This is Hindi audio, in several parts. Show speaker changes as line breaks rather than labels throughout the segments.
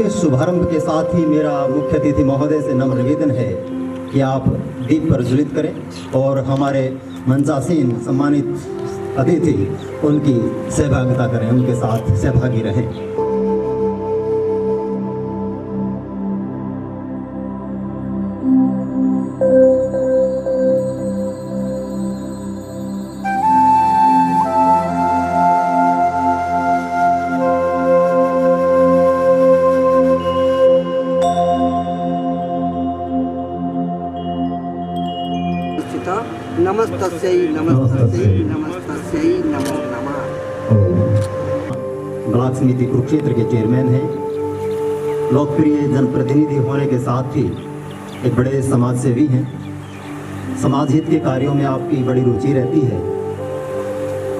के शुभारंभ के साथ ही मेरा मुख्य अतिथि महोदय से नम्र निवेदन है कि आप दीप प्रज्वलित करें और हमारे मंचासीन सम्मानित अतिथि उनकी सहभागिता करें, उनके साथ सहभागी रहें।
नमस्तस्यै नमस्तस्यै नमस्तस्यै नमो नमः।
ब्लॉक समिति कुरुक्षेत्र के चेयरमैन हैं, लोकप्रिय जनप्रतिनिधि होने के साथ ही एक बड़े समाज सेवी हैं। समाज हित के कार्यों में आपकी बड़ी रुचि रहती है।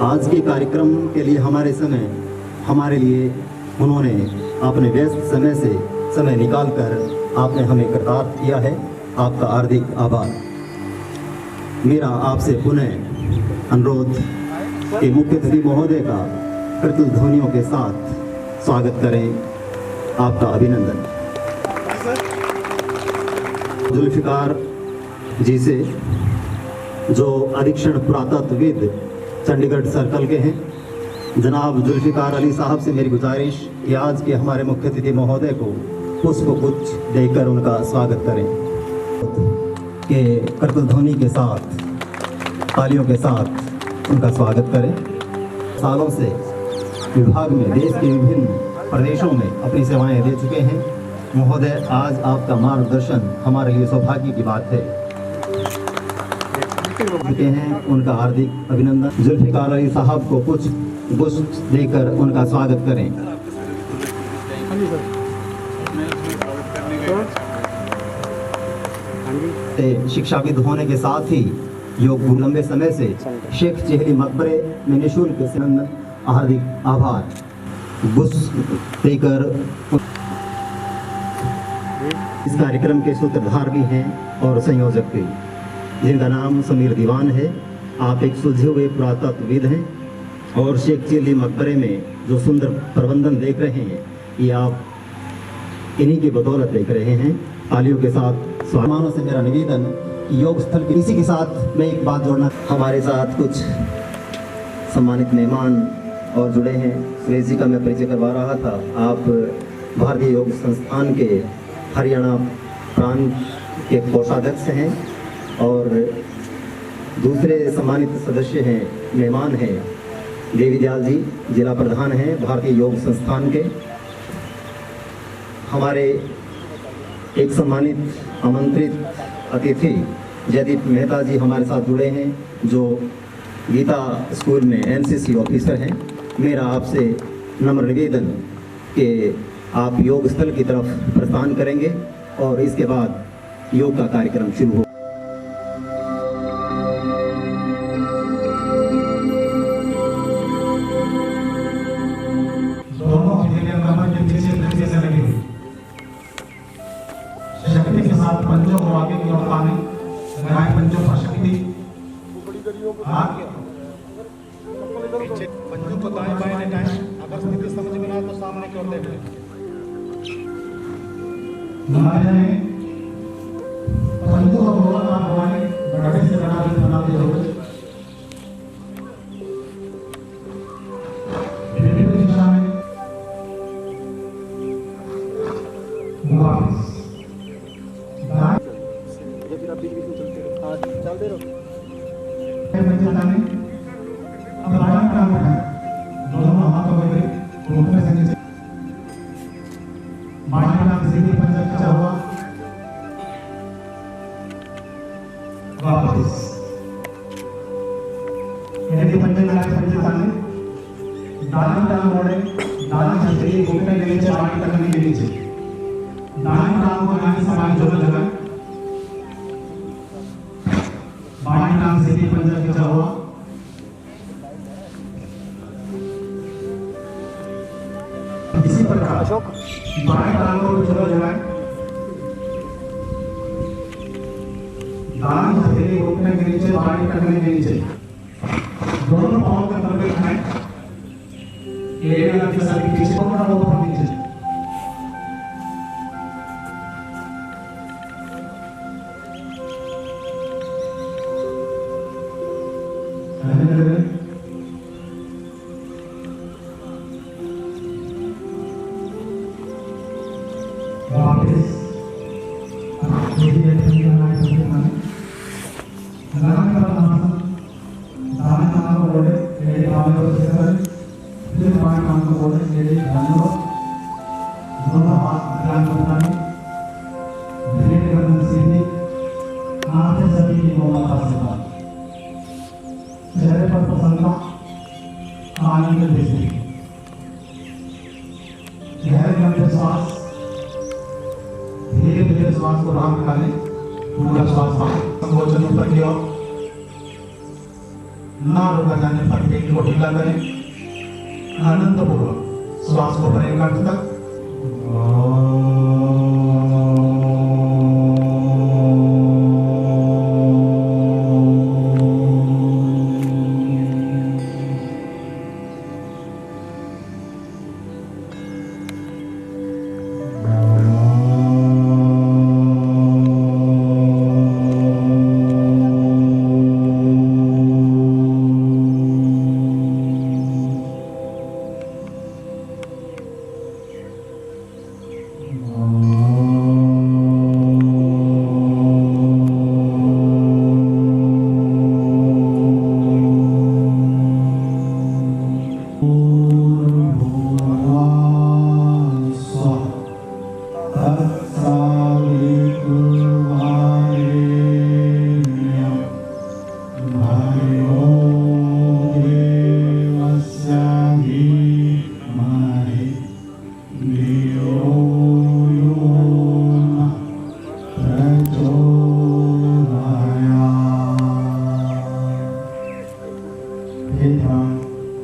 आज के कार्यक्रम के लिए हमारे लिए उन्होंने अपने व्यस्त समय से समय निकालकर आपने हमें कृतार्थ किया है। आपका हार्दिक आभार। मेरा आपसे पुनः अनुरोध कि मुख्य अतिथि महोदय का प्रतिल ध्वनियों के साथ स्वागत करें। आपका अभिनंदन। जुल्फिकार जी से, जो अधीक्षण पुरातत्वविद चंडीगढ़ सर्कल के हैं, जनाब जुल्फिकार अली साहब से मेरी गुजारिश कि आज के हमारे मुख्य अतिथि महोदय को पुष्पगुच्छ देकर उनका स्वागत करें। के करतल ध्वनि के साथ, तालियों के साथ उनका स्वागत करें। सालों से विभाग में देश के विभिन्न प्रदेशों में अपनी सेवाएं दे चुके हैं। महोदय, आज आपका मार्गदर्शन हमारे लिए सौभाग्य की बात है। चुके हैं, उनका हार्दिक अभिनंदन। जुल्फिकार अली साहब को कुछ पुष्प देकर उनका स्वागत करें। शिक्षाविद होने के साथ ही योग लंबे समय से शेख चेहरी मकबरे में निःशुल्क हार्दिक आभार देकर इस कार्यक्रम के सूत्रधार भी हैं और संयोजक भी, जिनका नाम समीर दीवान है। आप एक सुलझे हुए पुरातत्वविद हैं और शेख चेहरी मकबरे में जो सुंदर प्रबंधन देख रहे हैं, ये आप इन्हीं की बदौलत देख रहे हैं। तालियों के साथ स्वामानों से मेरा निवेदन कि योग स्थल के इसी के साथ मैं एक बात जोड़ना, हमारे साथ कुछ सम्मानित मेहमान और जुड़े हैं। सुरेश जी का मैं परिचय करवा रहा था। आप भारतीय योग संस्थान के हरियाणा प्रांत के कोषाध्यक्ष हैं और दूसरे सम्मानित सदस्य हैं, मेहमान हैं, देवी दयाल जी जिला प्रधान हैं भारतीय योग संस्थान के। हमारे एक सम्मानित आमंत्रित अतिथि जयदीप मेहता जी हमारे साथ जुड़े हैं, जो गीता स्कूल में एनसीसी ऑफिसर हैं। मेरा आपसे नम्र निवेदन कि आप योग स्थल की तरफ प्रस्थान करेंगे और इसके बाद योग का कार्यक्रम शुरू हो।
शक्ति के साथ पंजों को आगे की ओर आने, लगाए पंजों पर शक्ति, पंजों को दाएं बाएं लेटाएं। अगर स्थिति समझ में ना तो सामने की ओर देखें। पंजों को गोलाकार घुमाएं, गड्ढे से बनाते हुए विभिन्न दिशा में वापस
चलते रहो।
अब बाएं टांग उठाएं, दोनों हाथों को घुटने से नीचे, बाएं टांग सीधी पंजा खींचा हुआ, वापस यदि पंजे में पंजे ताने, दाहिनी टांग मोड़े, दाहिनी हथेली घुटने के नीचे, बाएं टखने के नीचे, दाहिनी टांग को दाहिनी से बाएं जोड़े लगाएं, बाएं टांग सीधी पंजा खींचा हुआ, इसी प्रकार बाएं टांग को जोड़े लगाएं, दाहिनी हथेली घुटने के नीचे, बाएं टखने के नीचे, दोनों पांव के तलवे उठाएं, एक अलग दिशा के पीछे पकड़ा हुआ ऊपर नीचे, वापस चेहरे पर प्रसन्नता आनंद दिखती गहरे लंबे श्वास धीरे धीरे श्वास को बाहर निकालें पूरा श्वास बाहर संकोचन ऊपर की ओर ना रोका जाने पर पेट को ढीला करें आनंद पूर्वक श्वास को भरें कंठ तक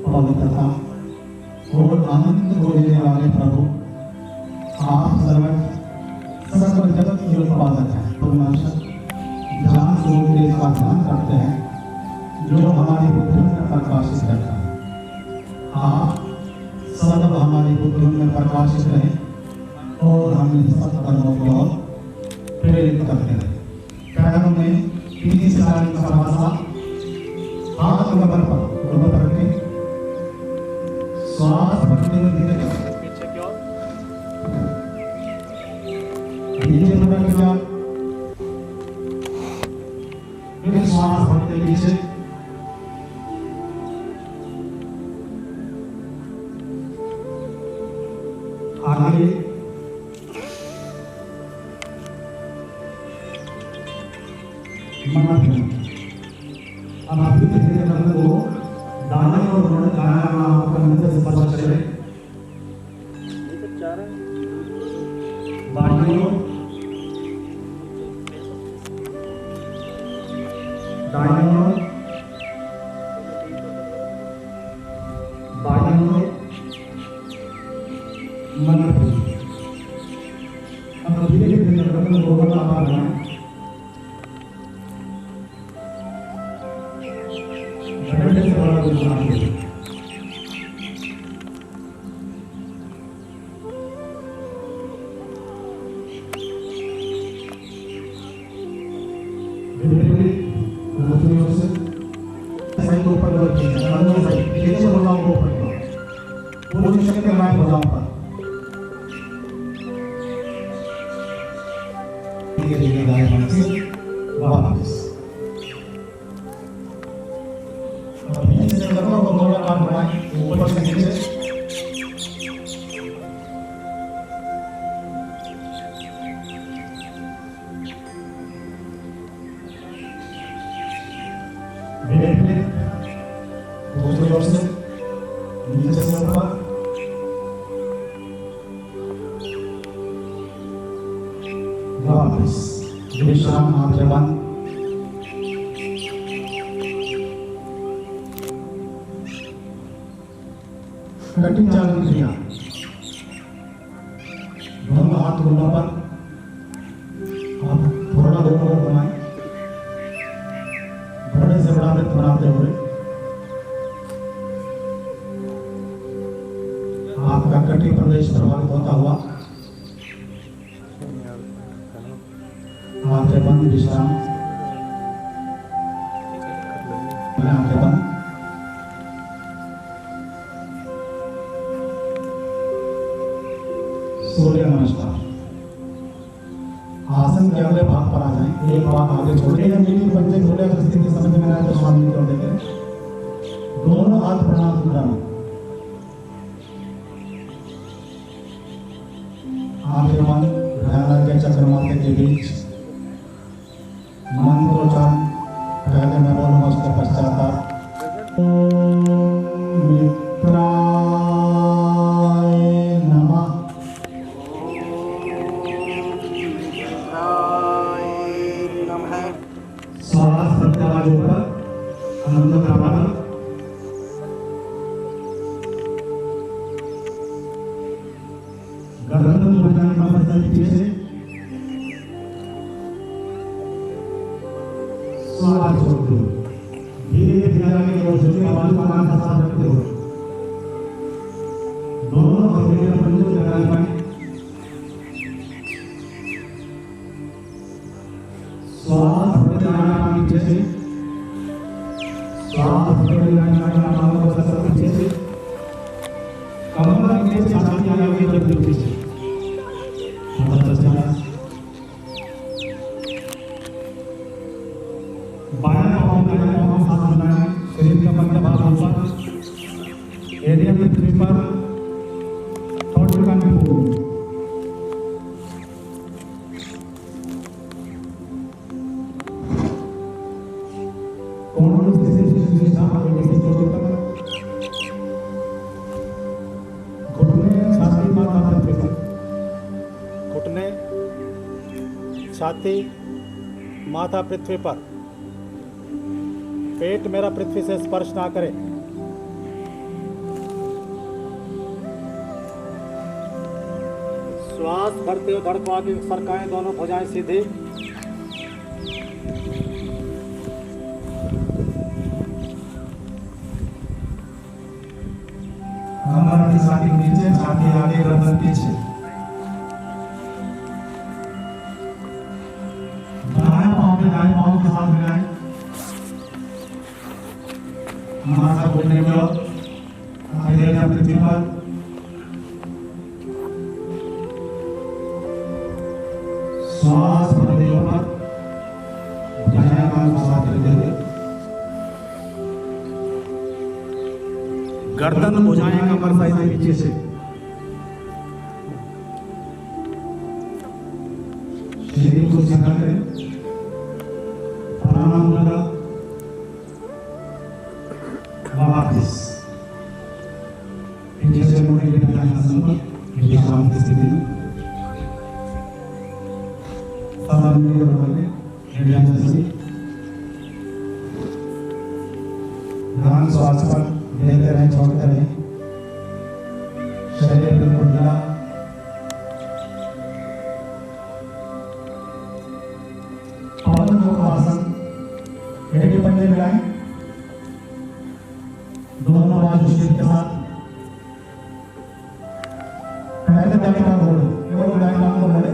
पवित्रता और आनंद को देने वाले प्रभु आप सर्व जगत के उत्पादक हैं। जान स्वरूप देश का ध्यान करते हैं जो हमारी बुद्धि में प्रकाशित करता है। आप सर्व हमारी बुद्धि में प्रकाशित रहें और हमें सत्कर्मों की ओर प्रेरित करते रहे। पैरों में 3 साल का भाषा हाथ कमर पर गुरुमत रखें श्वास भरते हुए धीरे पीछे की ओर नीचे मुड़कर जाओ फिर श्वास भरते पीछे आगे मन अब आप धीरे धीरे करने को दाने और रोने गाना आपका मंदिर से पता चले बाइयों दाइयों बाइयों मन अब धीरे धीरे करने को बता पा रहे हैं विश्राम आंखें बंद कठिन चालन क्रिया दोनों हाथ घुटनों पर आप थोड़ा दोनों को घुमाएं बड़े से बड़ा वृत्त बनाते हुए आपका कटी प्रदेश प्रभावित होता हुआ आंखें बंद विश्राम आंखें बंद सूर्य नमस्कार। आसन के अगले भाग पर आ जाएं, एक भाग आगे छोड़े या मीटिंग पंचे छोड़े, अगर स्थिति समझ में आए तो स्वामी को देखें। दोनों हाथ प्रणाम मुद्रा में, आपके मन ध्यान के चक्रमाते के बीच मंत्रोच्चारण पहले मैं बोलूंगा, उसके पश्चात मित्राय नमः।
नमः
श्वास प्रत्यावाज ऊपर, आनंद प्रवाह, गर्दन बढ़ाने का मतलब पीछे, श्वास छोड़ते हो, धीरे धीरे आगे और सोचे आवाज को मान का साथ रखते हो, दोनों हथेलियां पंजों पे लगाई पाए, श्वास भरते आना पीछे से, श्वास भरते आना मानो को सर पीछे से, कमर नीचे छाती आगे बढ़ती पीछे, बायां पाँव साथ बनाएं, शरीर का मध्य भाग ऊपर, एरिया में पृथ्वी पर थोड़ी कान पूर्ण, कोणों स्थिति से सामने बढ़ती छोटे तक, घुटने छाती माथा पृथ्वी पर,
घुटने छाती माथा पृथ्वी पर, पेट मेरा पृथ्वी से स्पर्श ना करे। श्वास भरते हुए धड़ को आगे सरकाएं, दोनों भुजाएं सीधी,
कमर की छाती नीचे, छाती आगे, गर्दन पीछे, दाएं पाँव के साथ मिलाएं, माथा घुटने की ओर, आगे पृथ्वी पर, श्वास भरते ऊपर, दायां कान को साथ रखते हुए, गर्दन भुजाएं कमर साइड नीचे से, शरीर को सीधा करें, प्राणायाम मुद्रा, वापस पीछे से मुड़े बिना आसन पर विश्राम की स्थिति में, सामान्य वाले हृदय जैसी, ध्यान श्वास पर लेते रहें, छोड़ते रहें, शरीर बिल्कुल ढीला, पवन मुक्त आसन, एक ही पंजे मिलाएं, दोनों बाजू शीर के साथ, पहले दाएं टांग मोड़े, केवल दाएं टांग को मोड़े,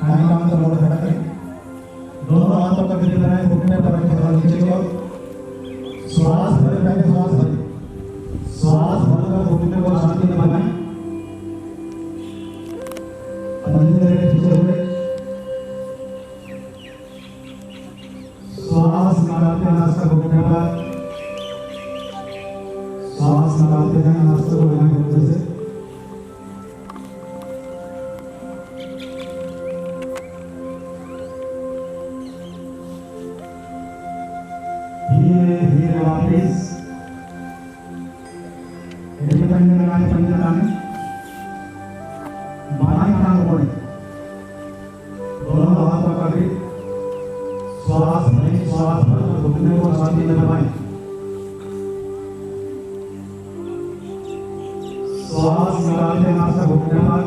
दाएं टांग को मोड़ खड़ा करें, दोनों हाथों का गिर बनाएं, घुटने पर रखें, थोड़ा नीचे की ओर, श्वास भरे, पहले श्वास भरे, श्वास भरकर घुटने को शांति में बनाएं, पंजे पीछे हुए, श्वास निकालते नाक से घुटने पर, श्वास निकालते हैं नाक से घुटने से, धीरे धीरे वापस पंजे लगाने, बाएं टांग मोड़े, दोनों हाथों का ग्रिप, श्वास भरें, श्वास भरकर घुटने को छाती में दबाएं, श्वास निकालते नाक से घुटने पर,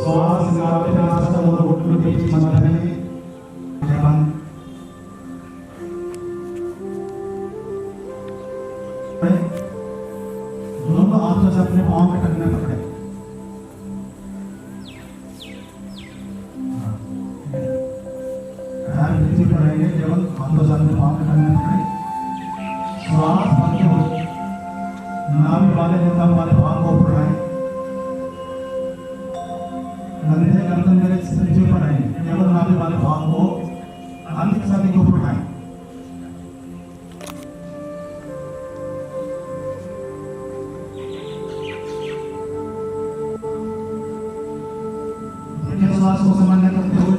श्वास निकालते नाश्ता और घुटनों के बीच मध्य में बंद। दोनों हाथों से अपने पाँव के टखने पकड़े। पैर पृथ्वी पर रहेंगे, केवल हाथों से अपने पाँव के टखने पकड़े। श्वास भरते हुए नाभि वाले नितंब वाले भाग को ऊपर लाएं। कंधे गर्दन मेरे पृथ्वी पर रहेंगे, केवल नाभि वाले भाग को अधिक से अधिक ऊपर उठाएं। श्वास को सामान्य करते हुए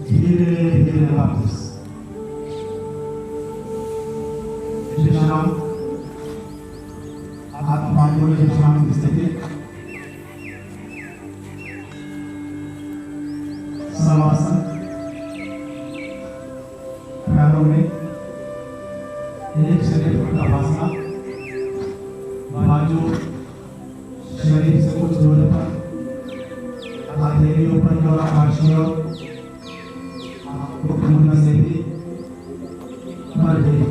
धीरे धीरे वापस विश्राम, हाथ पानी में विश्राम की स्थिति। समासन, पैरों में एक से डेढ़ फुट का फासला, बाजू शरीर से कुछ दूरी पर, हथेली ऊपर की ओर आकाशीय मुद्रा से भी मर गई।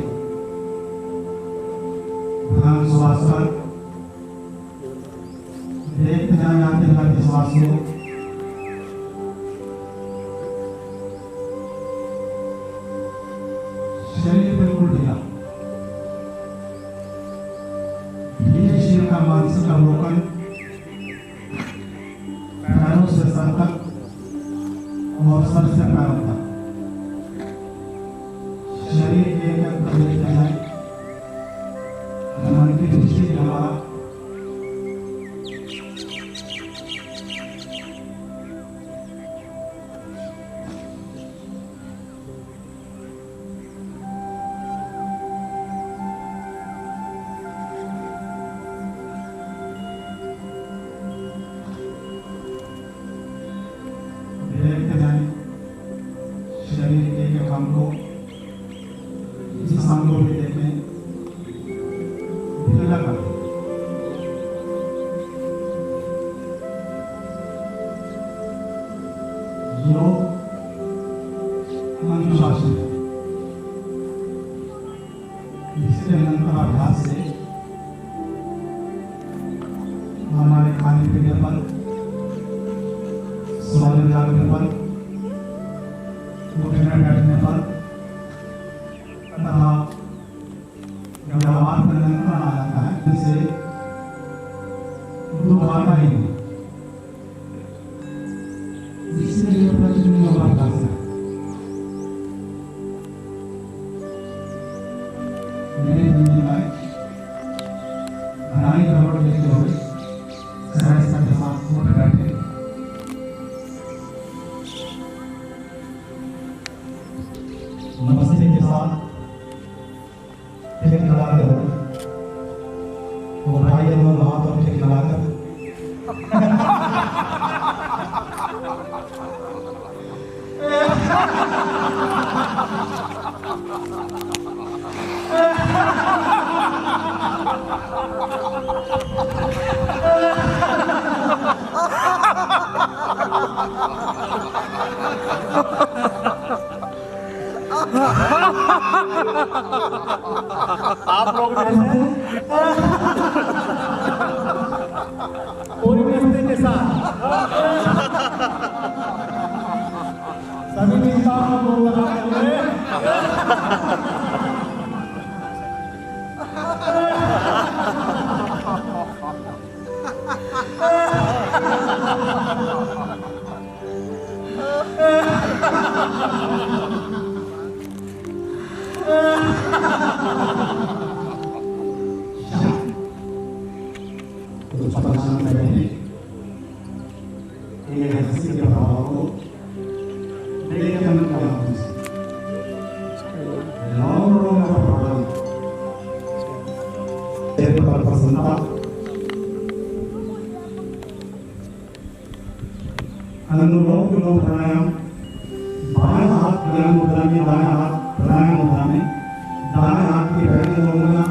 ध्यान श्वास पर देखते जाए, आते जाते श्वास को। शरीर बिल्कुल ढीला, धीरे शरीर का मानसिक अवलोकन, पैरों से सर तक और सर से पैरों तक शरीर एक अंतर देखते जाए। मन की दृष्टि के द्वारा देखते जाए शरीर के एक अंग को, जिस अंग को भी देखें ढीला कर दें। योग अनुशासन है, इसके निरंतर अभ्यास से हमारे खाने पीने पर, सोने जागने पर, उठने बैठने पर तथा व्यवहार में नियंत्रण आ जाता है, जिससे दुख आता ही नहीं। इसलिए प्रतिदिन योगाभ्यास है। मेरे जिंदगी में नाई करवट लेते हुए सहजता के साथ उठ बैठे। नमस्ते के साथ ठीक लगाते हो, वो भाई दोनों हाथ और ठीक लगाकर
आप लोग पूरी व्यवस्था के साथ सभी चिंताओं को लगाते हुए अनुलोम विलोम प्राणायाम, बाएं हाथ विलोम मुद्रा में, दाएं हाथ प्राणायाम मुद्रा में, दाएं हाथ की पहली उंगलियां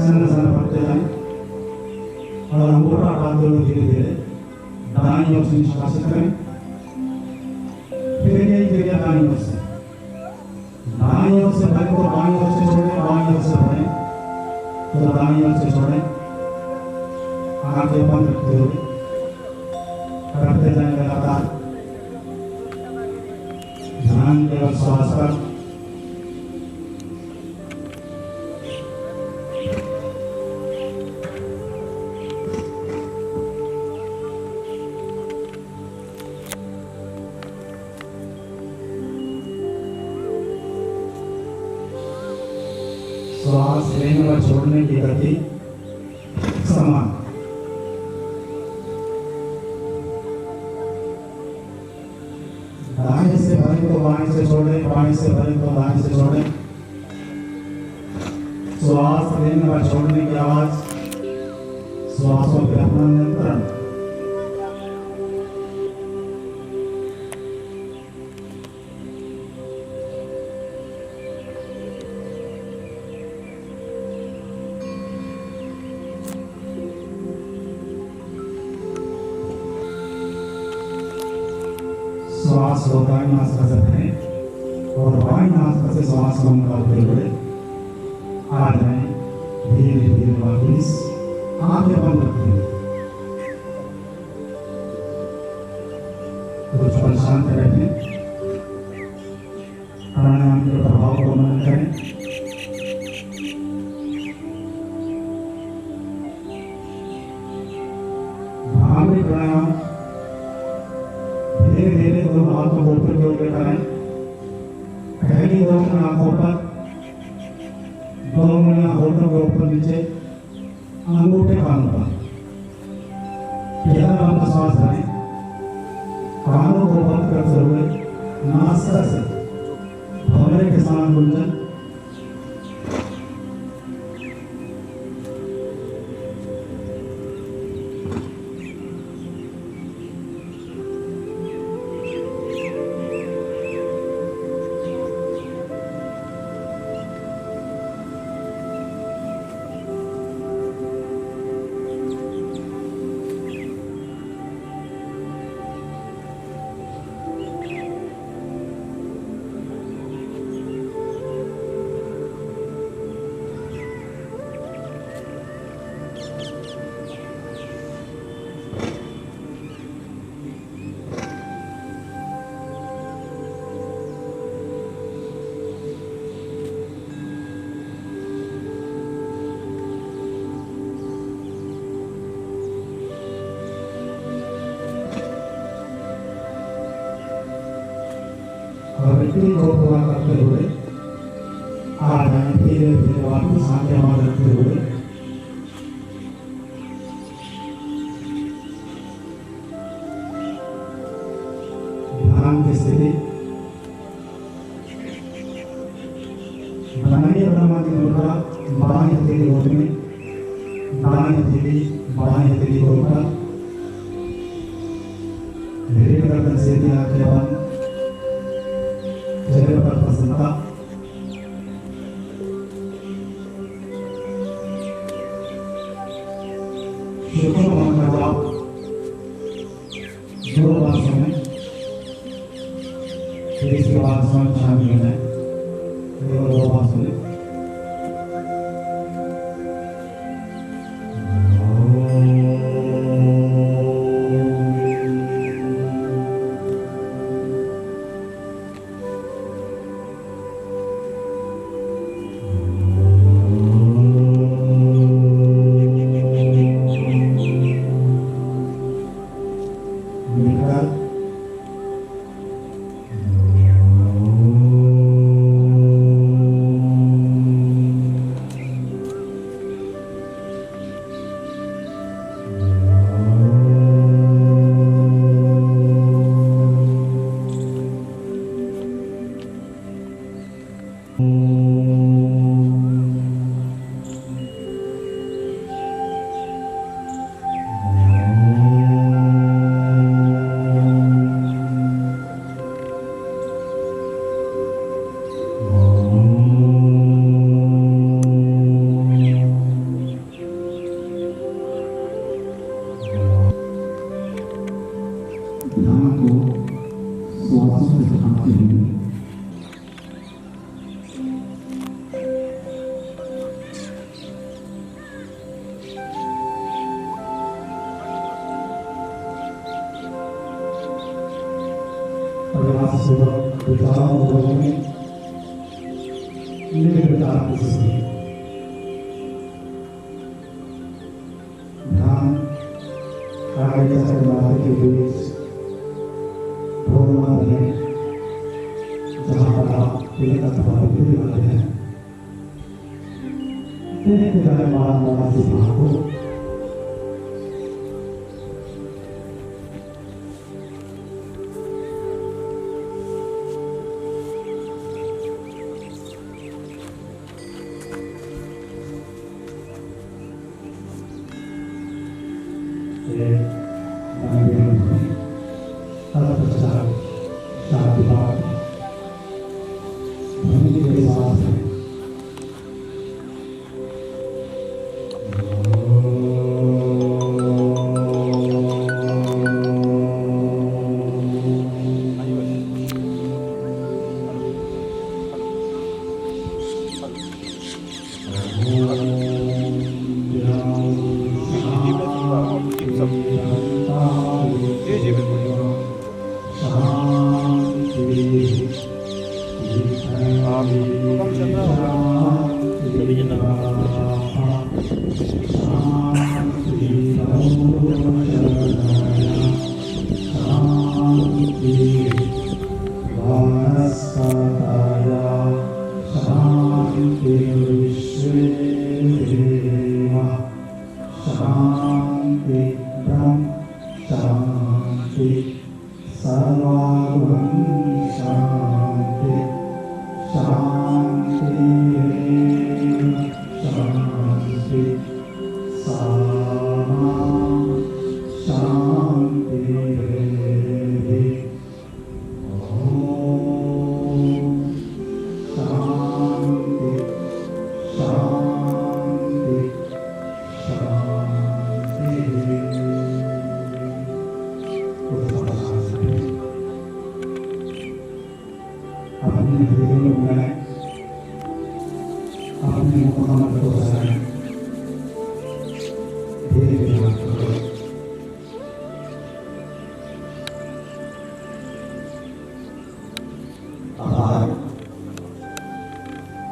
सन्न सन्न पड़ते जाएं और अंगूठा डालते हुए धीरे धीरे दाईं ओर से निष्कासित करें। फिर यही क्रिया दाईं ओर से भरें तो बाईं ओर से छोड़ें, बाईं ओर से भरें तो दाईं ओर से छोड़ें। आंखें बंद रखते हुए करते जाएं लगातार। ध्यान केवल श्वास पर। श्वास लेने और छोड़ने की गति समान। दाएं से भरें तो बाएं से छोड़ें, बाएं से भरें तो दाएं से छोड़ें। श्वास लेने और छोड़ने की आवाज, श्वासों पे अपना नियंत्रण। श्वास को दाईं नासिका से भरें और बाईं नासिका से श्वास को निकालते हुए आ जाएं। धीरे धीरे वापस आंखें बंद रखें। कुछ पल शांत रहें। प्राणायाम के प्रभाव को मनन करें। भ्रामरी प्राणायाम धीरे धीरे दोनों हाथों को ऊपर की ओर लेकर आएं। पहली दो उंगलियां आंखों पर, दो उंगलियां होठों के ऊपर नीचे, अंगूठे कानों पर। गहरा लंबा श्वास लें। कानों को बंद करते हुए नासिका से भंवरे के समान गुंजन। व्यक्ति को पूरा करते हुए आ जाए। धीरे धीरे वापस आंखें बंद रखते हुए ध्यान की स्थिति बनाइए। ब्रह्मा की मुद्रा, बाएं हथेली होठ में, दाएं हथेली बाएं हथेली के ऊपर। धीरे गर्दन सीधी, आंखें बंद। चेहरे पर प्रसन्नता। शुक्र मन का जाप 2 बार सुने। फिर इसके बाद स्वयं शांत हो जाए। केवल 2 बार सुने। प्रयासपूर्वक विचारों को बोलने मेरे विचार से ध्यान आगे चक्रवात के बीच भगवान ने जहाँ पर आप एक अथवा विधि वाले हैं देखते जाने वाला सिद्धांत को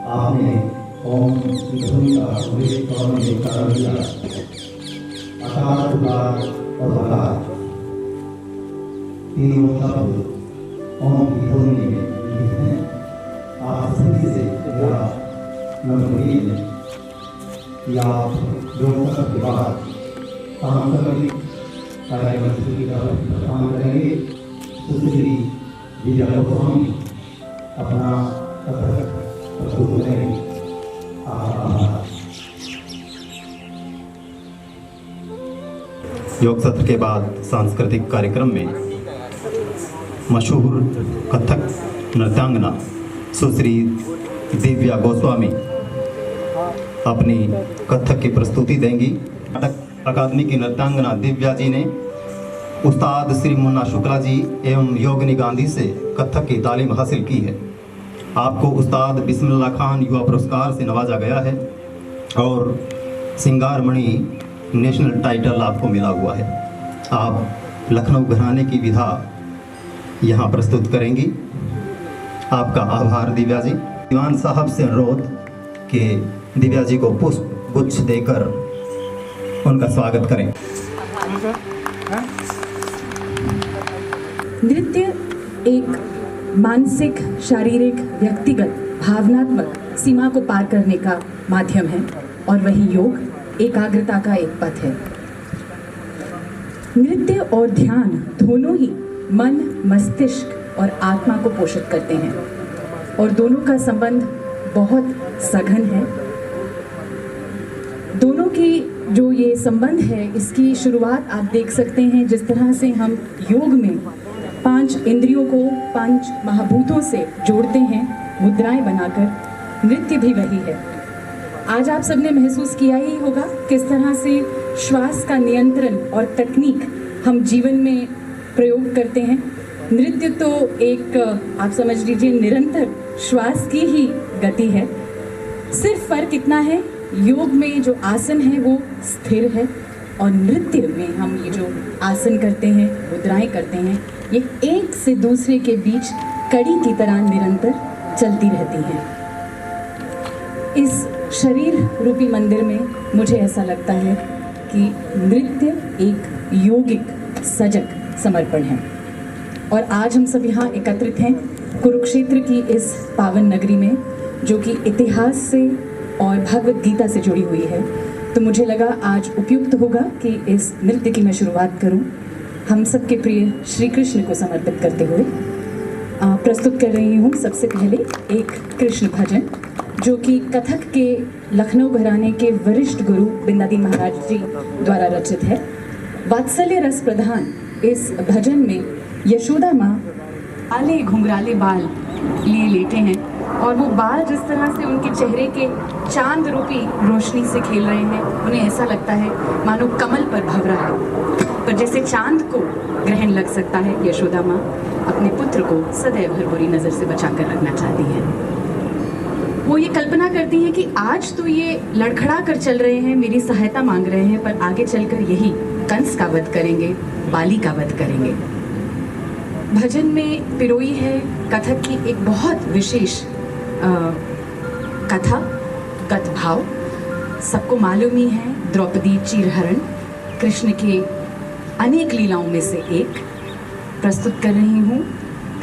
आपने ओम ध्वनि का सुरेश और में कर दिया अकार उकार और बकार तीनों शब्द ओम की ध्वनि में लिखे हैं। आप सभी से मेरा नम्र है कि आप जो के बाद काम करेंगे कार्यक्रम का काम करेंगे सुश्री विजया गोस्वामी अपना प्रस्तुत करेंगे।
योग सत्र के बाद सांस्कृतिक कार्यक्रम में मशहूर कथक नृत्यांगना सुश्री दिव्या गोस्वामी अपनी कथक की प्रस्तुति देंगी। नाटक अकादमी की नृत्यांगना दिव्या जी ने उस्ताद श्री मुन्ना शुक्ला जी एवं योगिनी गांधी से कथक की तालीम हासिल की है। आपको उस्ताद बिस्मिल्लाह खान युवा पुरस्कार से नवाजा गया है और सिंगारमणि नेशनल टाइटल आपको मिला हुआ है। आप लखनऊ घराने की विधा यहाँ प्रस्तुत करेंगी। आपका आभार दिव्या जी। दीवान साहब से अनुरोध कि दिव्या जी को पुष्प गुच्छ देकर उनका स्वागत करें।
नृत्य एक मानसिक, शारीरिक, व्यक्तिगत, भावनात्मक सीमा को पार करने का माध्यम है और वही योग एकाग्रता का एक पथ है। नृत्य और ध्यान दोनों ही मन, मस्तिष्क और आत्मा को पोषित करते हैं और दोनों का संबंध बहुत सघन है। दोनों की जो ये संबंध है इसकी शुरुआत आप देख सकते हैं जिस तरह से हम योग में 5 इंद्रियों को 5 महाभूतों से जोड़ते हैं मुद्राएं बनाकर। नृत्य भी वही है। आज आप सबने महसूस किया ही होगा किस तरह से श्वास का नियंत्रण और तकनीक हम जीवन में प्रयोग करते हैं। नृत्य तो एक आप समझ लीजिए निरंतर श्वास की ही गति है। सिर्फ फर्क इतना है, योग में जो आसन है वो स्थिर है और नृत्य में हम ये जो आसन करते हैं, मुद्राएं करते हैं, ये एक से दूसरे के बीच कड़ी की तरह निरंतर चलती रहती हैं। इस शरीर रूपी मंदिर में मुझे ऐसा लगता है कि नृत्य एक योगिक सजग समर्पण है। और आज हम सब यहाँ एकत्रित हैं कुरुक्षेत्र की इस पावन नगरी में, जो कि इतिहास से और भगवत गीता से जुड़ी हुई है। तो मुझे लगा आज उपयुक्त होगा कि इस नृत्य की मैं शुरुआत करूं हम सबके प्रिय श्री कृष्ण को समर्पित करते हुए। प्रस्तुत कर रही हूं सबसे पहले एक कृष्ण भजन, जो कि कथक के लखनऊ घराने के वरिष्ठ गुरु बिंदादीन महाराज जी द्वारा रचित है। वात्सल्य रस प्रधान इस भजन में यशोदा माँ आले घुंघराले बाल लिए लेटे हैं और वो बाल जिस तरह से उनके चेहरे के चांद रूपी रोशनी से खेल रहे हैं, उन्हें ऐसा लगता है मानो कमल पर भंवरा है। पर जैसे चांद को ग्रहण लग सकता है, यशोदा माँ अपने पुत्र को सदैव हर बुरी नज़र से बचाकर रखना चाहती है। वो ये कल्पना करती है कि आज तो ये लड़खड़ा कर चल रहे हैं, मेरी सहायता मांग रहे हैं, पर आगे चलकर यही कंस का वध करेंगे, बाली का वध करेंगे। भजन में पिरोई है कथक की एक बहुत विशेष कथा, गत भाव। सबको मालूम ही है द्रौपदी चीरहरण कृष्ण के अनेक लीलाओं में से एक। प्रस्तुत कर रही हूँ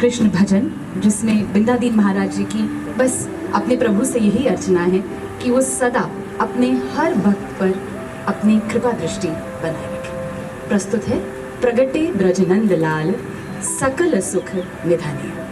कृष्ण भजन, जिसमें बिंदादीन महाराज जी की बस अपने प्रभु से यही अर्चना है कि वो सदा अपने हर भक्त पर अपनी कृपा दृष्टि बनाए रखें। प्रस्तुत है प्रगटे ब्रजनंद लाल सकल सुख निधानिया।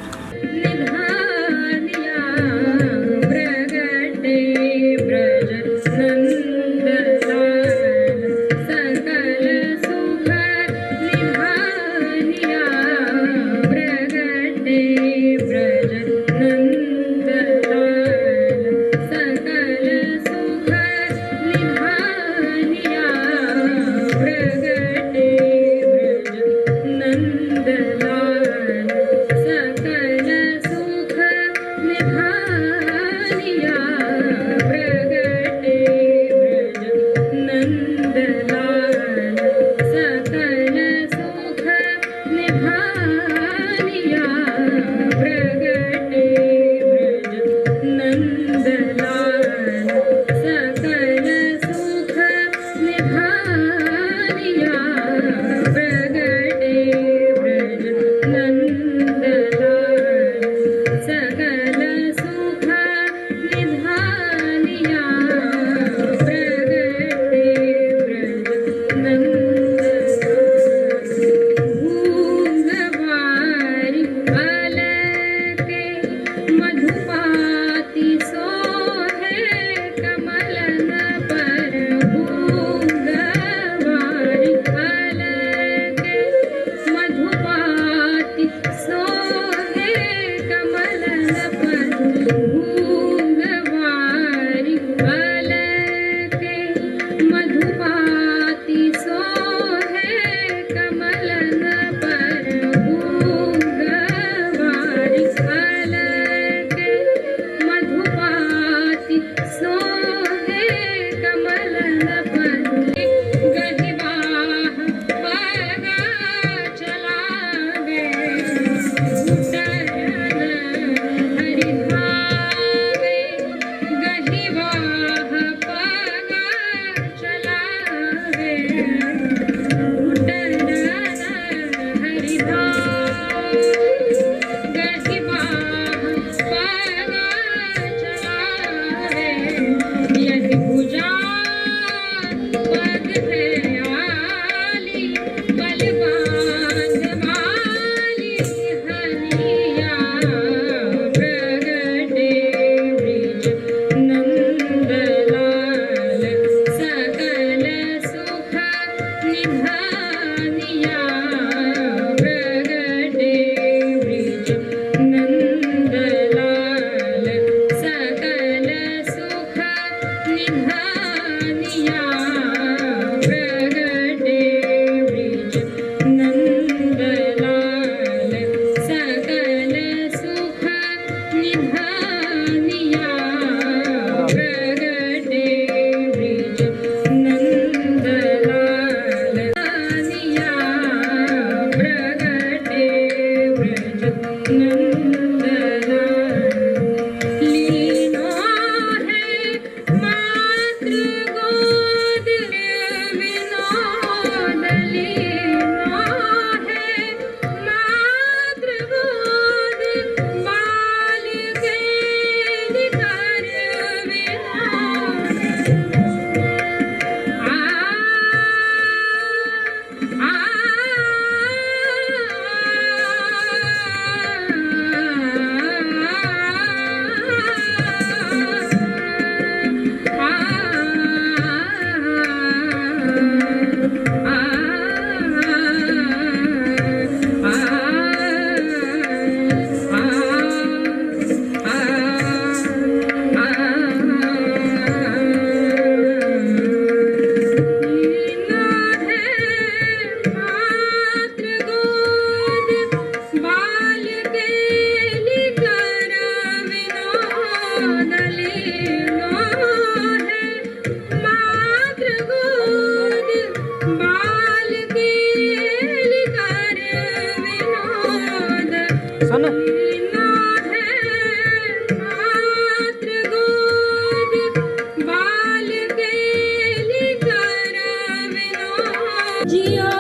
जियो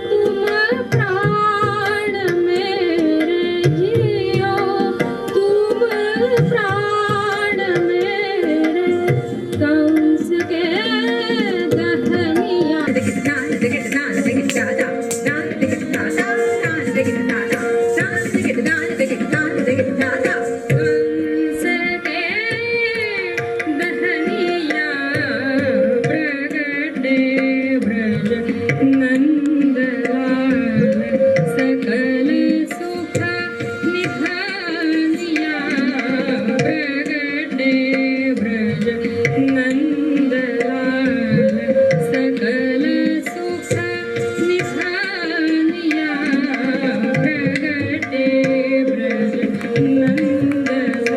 तुम प्राण मेरे, जियो तुम प्राण मेरे, कंस के दहनिया कंस के दहनिया प्रगटे ब्रज नंदलाल, सकल सुख निधानिया प्रगटे ब्रज नंदलाल, सकल सुख निधानिया प्रगटे ब्रज नंदलाल।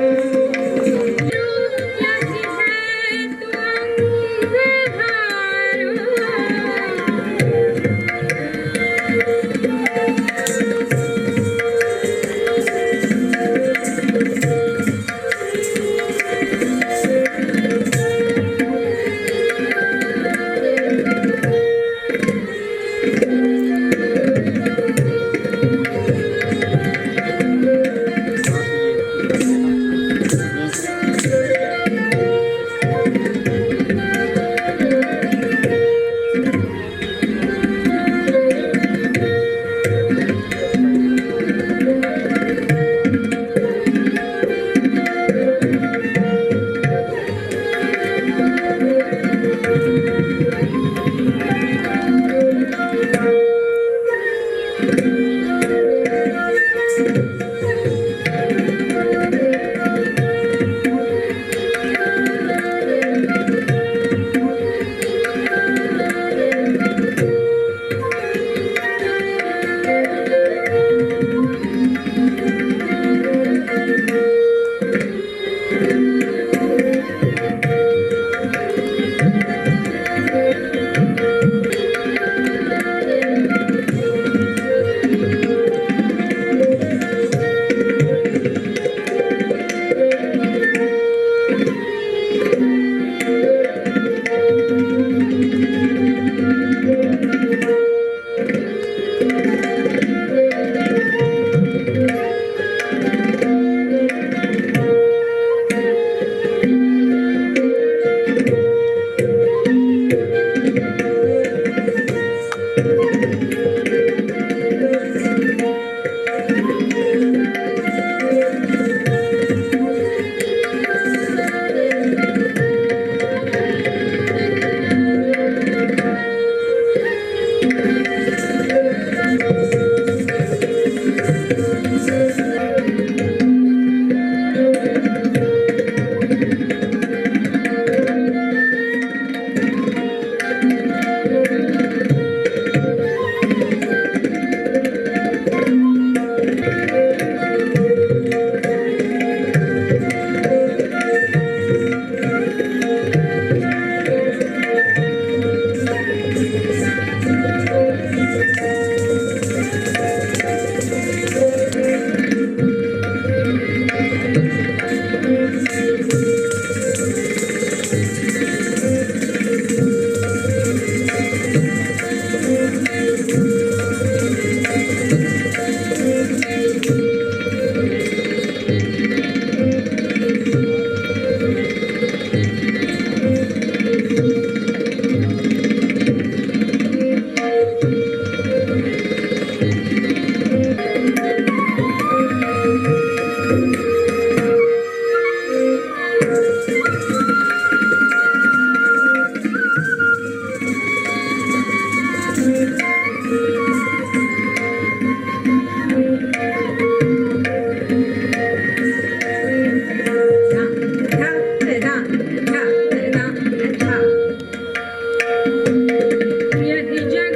यही है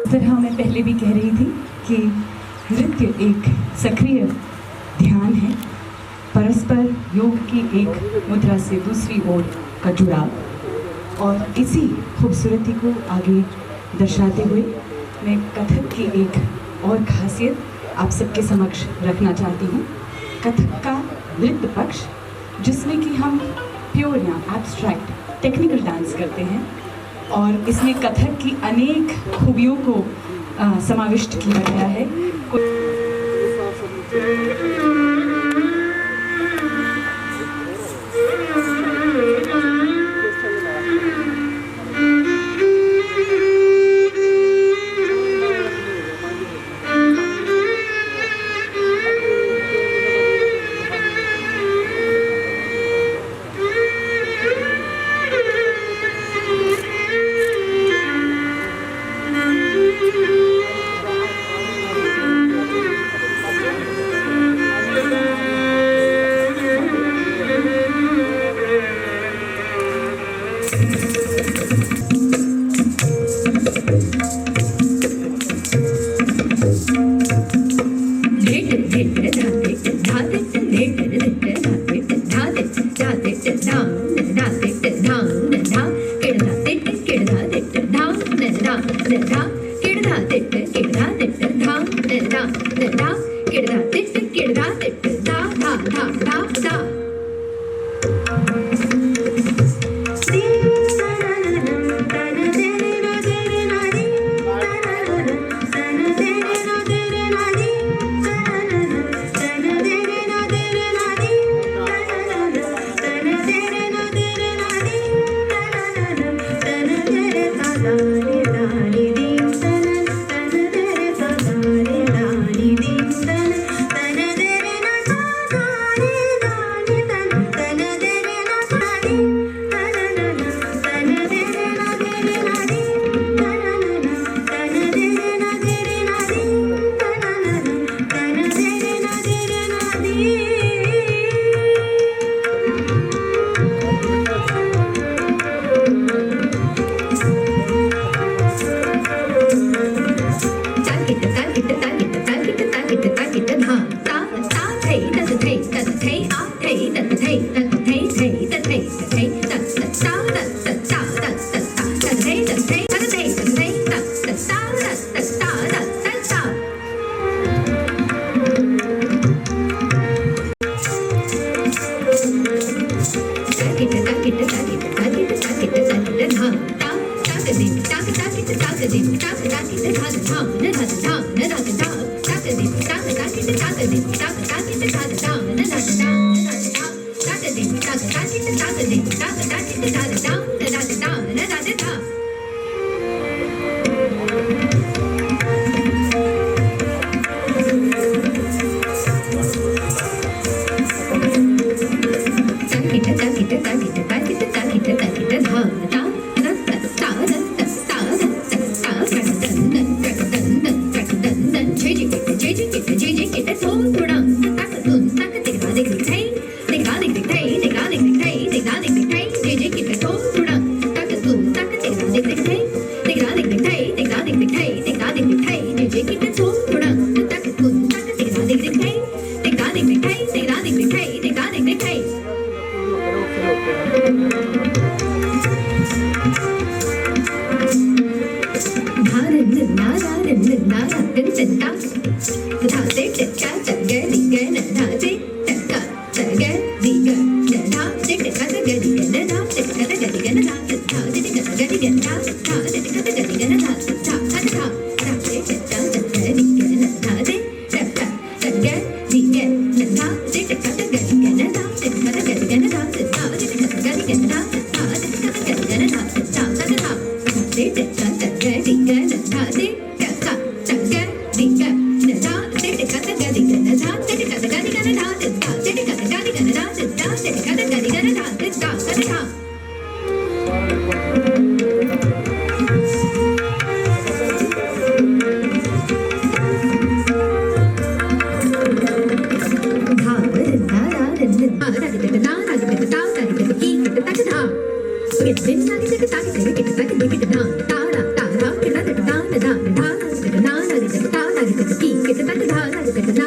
जिस तरह मैं पहले भी कह रही थी कि नृत्य एक सक्रिय ध्यान है, परस्पर योग की एक मुद्रा से दूसरी ओर का जुड़ाव, और इसी खूबसूरती को आगे दर्शाते हुए मैं कथक की एक और खासियत आप सबके समक्ष रखना चाहती हूँ। कथक का नृत्य पक्ष, जिसमें कि हम प्योर या एब्स्ट्रैक्ट टेक्निकल डांस करते हैं, और इसमें कथक की अनेक खूबियों को समाविष्ट किया गया है।
Hey,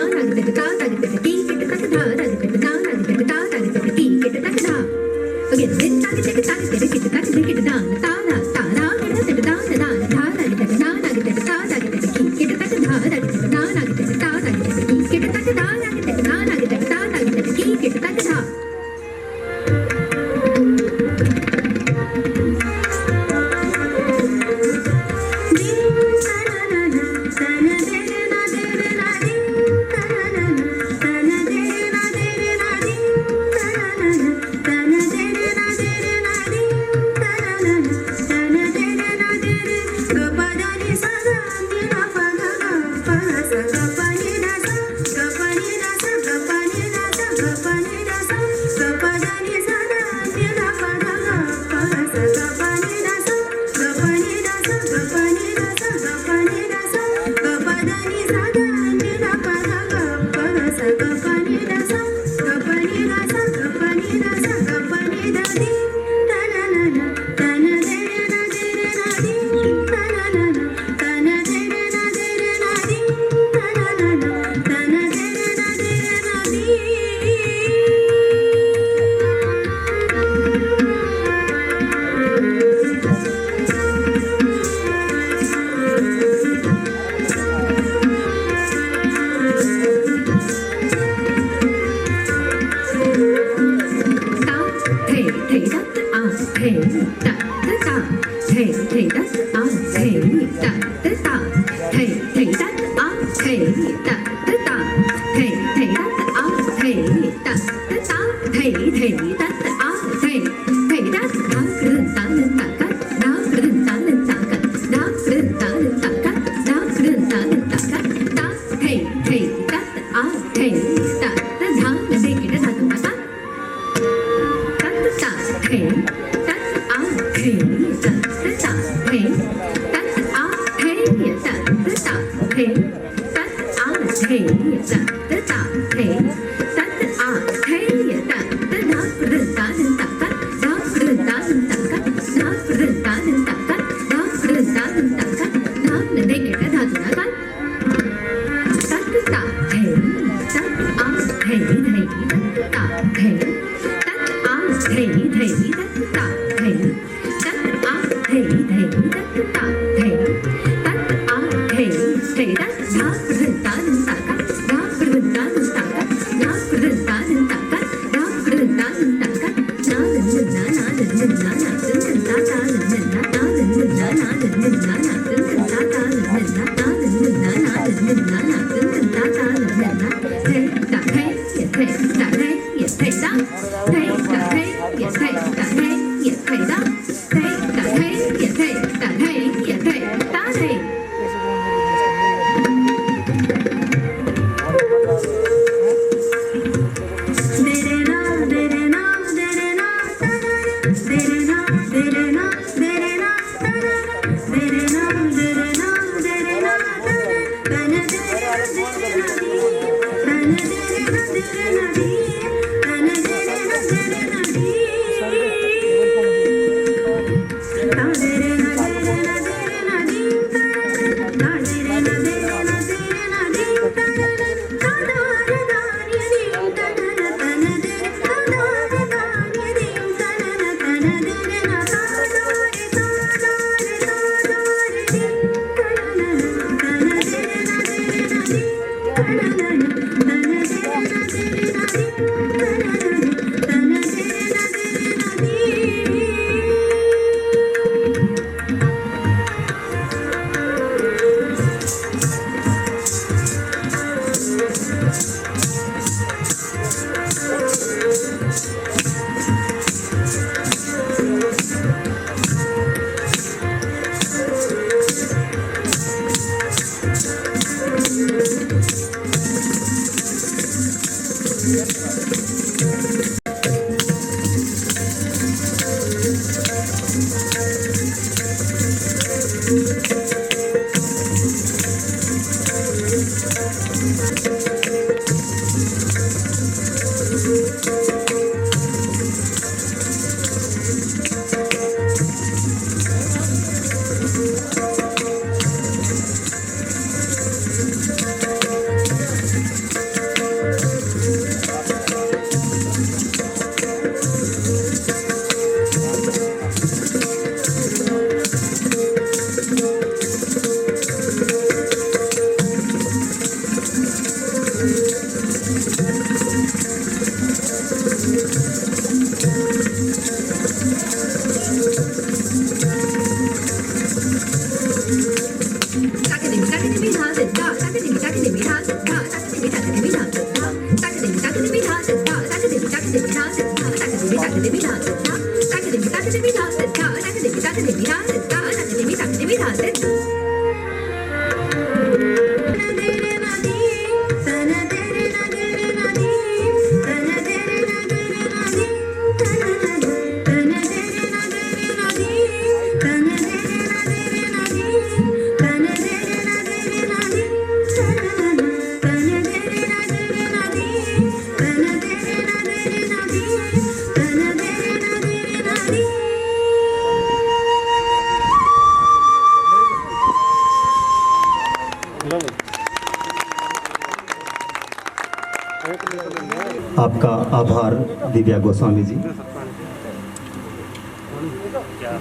आपका आभार दिव्या गोस्वामी जी।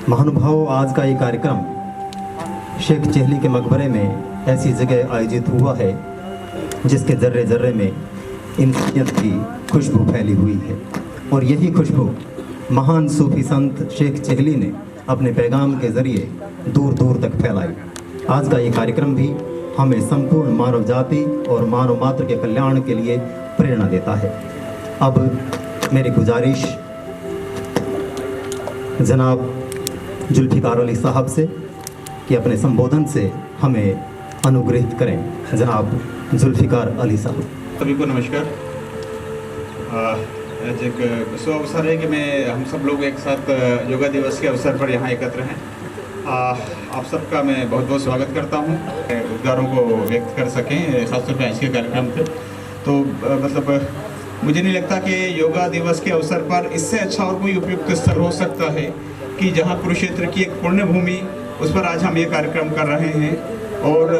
महानुभाव, आज का ये कार्यक्रम शेख चेहली के मकबरे में ऐसी जगह आयोजित हुआ है जिसके जर्रे जर्रे में इंसानियत की खुशबू फैली हुई है, और यही खुशबू महान सूफी संत शेख चेहली ने अपने पैगाम के जरिए दूर दूर तक फैलाई। आज का ये कार्यक्रम भी हमें संपूर्ण मानव जाति और मानव मात्र के कल्याण के लिए प्रेरणा देता है। अब मेरी गुजारिश जनाब जुल्फिकार अली साहब से कि अपने संबोधन से हमें अनुग्रहित करें। जनाब जुल्फिकार अली साहब।
सभी को नमस्कार। आज एक अवसर है कि हम सब लोग एक साथ योगा दिवस के अवसर पर यहाँ एकत्र हैं। आप सबका मैं बहुत बहुत स्वागत करता हूँ। उद्गारों को व्यक्त कर सकें, खासतौर पर आज के कार्यक्रम पे तो मतलब मुझे नहीं लगता कि योगा दिवस के अवसर पर इससे अच्छा और कोई उपयुक्त स्थल हो सकता है कि जहाँ कुरुक्षेत्र की एक पुण्य भूमि, उस पर आज हम ये कार्यक्रम कर रहे हैं। और